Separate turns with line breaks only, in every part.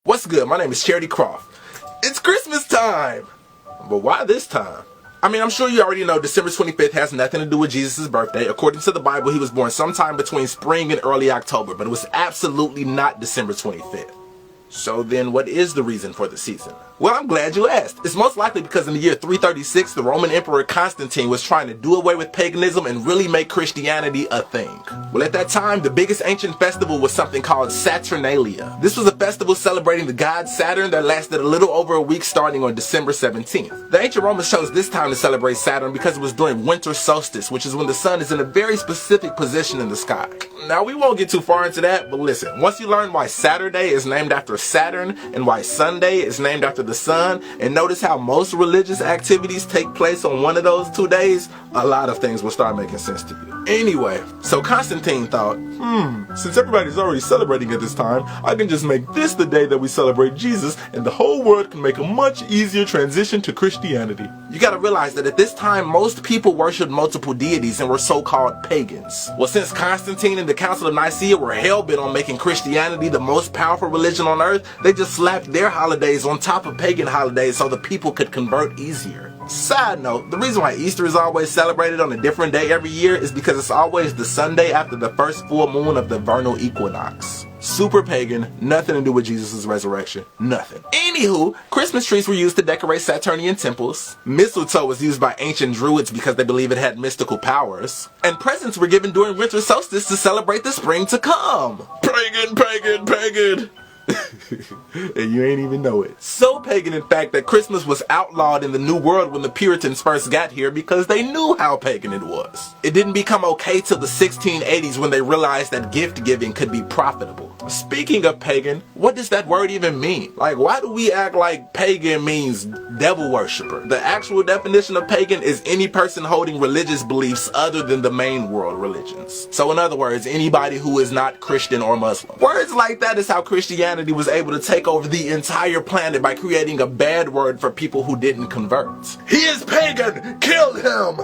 What's good? My name is Charity Croft. It's Christmas time! But why this time? I mean, I'm sure you already know December 25th has nothing to do with Jesus' birthday. According to the Bible, he was born sometime between spring and early October, but it was absolutely not December 25th. So then what is the reason for the season? Well, I'm glad you asked. It's most likely because in the year 336, the Roman Emperor Constantine was trying to do away with paganism and really make Christianity a thing. Well, at that time, the biggest ancient festival was something called Saturnalia. This was a festival celebrating the god Saturn that lasted a little over a week starting on December 17th. The ancient Romans chose this time to celebrate Saturn because it was during winter solstice, which is when the sun is in a very specific position in the sky. Now, we won't get too far into that, but listen, once you learn why Saturday is named after Saturn and why Sunday is named after the sun, and notice how most religious activities take place on one of those 2 days, a lot of things will start making sense to you. Anyway, so Constantine thought, since everybody's already celebrating at this time, I can just make this the day that we celebrate Jesus, and the whole world can make a much easier transition to Christianity. You gotta realize that at this time, most people worshipped multiple deities and were so-called pagans. Well, since Constantine and the Council of Nicaea were hell-bent on making Christianity the most powerful religion on earth, they just slapped their holidays on top of pagan holidays so the people could convert easier. Side note, the reason why Easter is always celebrated on a different day every year is because it's always the Sunday after the first full moon of the vernal equinox. Super pagan, nothing to do with Jesus' resurrection, nothing. Anywho, Christmas trees were used to decorate Saturnian temples. Mistletoe was used by ancient druids because they believe it had mystical powers. And presents were given during winter solstice to celebrate the spring to come. Pagan, pagan, pagan! And you ain't even know it. So pagan, in fact, that Christmas was outlawed in the New World when the Puritans first got here because they knew how pagan it was. It didn't become okay till the 1680s when they realized that gift giving could be profitable. Speaking of pagan, what does that word even mean? Like, why do we act like pagan means devil worshiper? The actual definition of pagan is any person holding religious beliefs other than the main world religions. So in other words, anybody who is not Christian or Muslim. Words like that is how Christianity was able to take over the entire planet by creating a bad word for people who didn't convert. He is pagan! Kill him!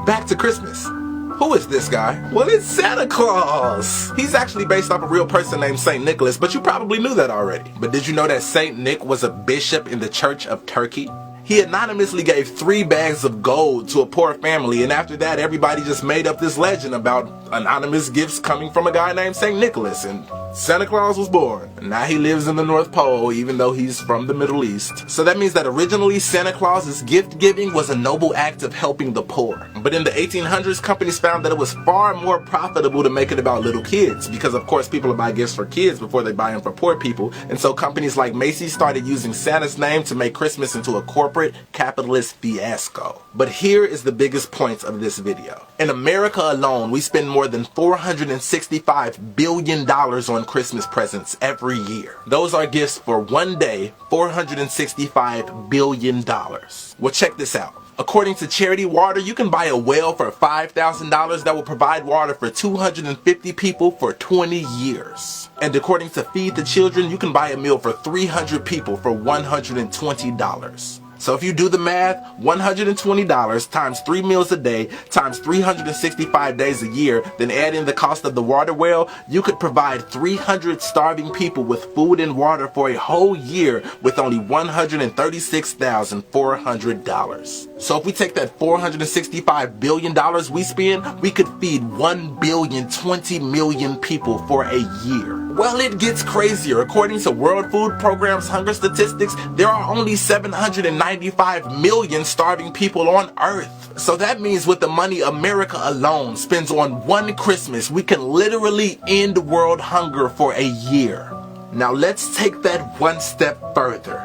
Back to Christmas. Who is this guy? Well, it's Santa Claus! He's actually based off a real person named Saint Nicholas, but you probably knew that already. But did you know that Saint Nick was a bishop in the Church of Turkey? He anonymously gave 3 bags of gold to a poor family, and after that everybody just made up this legend about anonymous gifts coming from a guy named Saint Nicholas, and Santa Claus was born. And now he lives in the North Pole, even though he's from the Middle East. So that means that originally Santa Claus's gift giving was a noble act of helping the poor. But in the 1800s, companies found that it was far more profitable to make it about little kids, because of course people buy gifts for kids before they buy them for poor people. And so companies like Macy's started using Santa's name to make Christmas into a corporate capitalist fiasco. But here is the biggest point of this video. In America alone, we spend more than $465 billion on Christmas presents every year. Those are gifts for one day, $465 billion. Well, check this out. According to Charity Water, you can buy a well for $5,000 that will provide water for 250 people for 20 years. And according to Feed the Children, you can buy a meal for 300 people for $120. So if you do the math, $120 times 3 meals a day times 365 days a year, then add in the cost of the water well, you could provide 300 starving people with food and water for a whole year with only $136,400. So if we take that $465 billion we spend, we could feed 1,020,000,000 people for a year. Well, it gets crazier. According to World Food Programme's hunger statistics, there are only 795 million starving people on Earth. So that means with the money America alone spends on one Christmas, we can literally end world hunger for a year. Now let's take that one step further.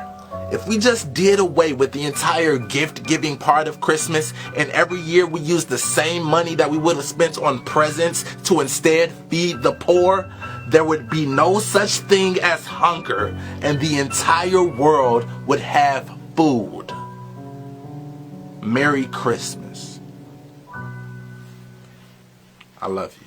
If we just did away with the entire gift-giving part of Christmas, and every year we use the same money that we would have spent on presents to instead feed the poor, there would be no such thing as hunger, and the entire world would have food. Merry Christmas. I love you.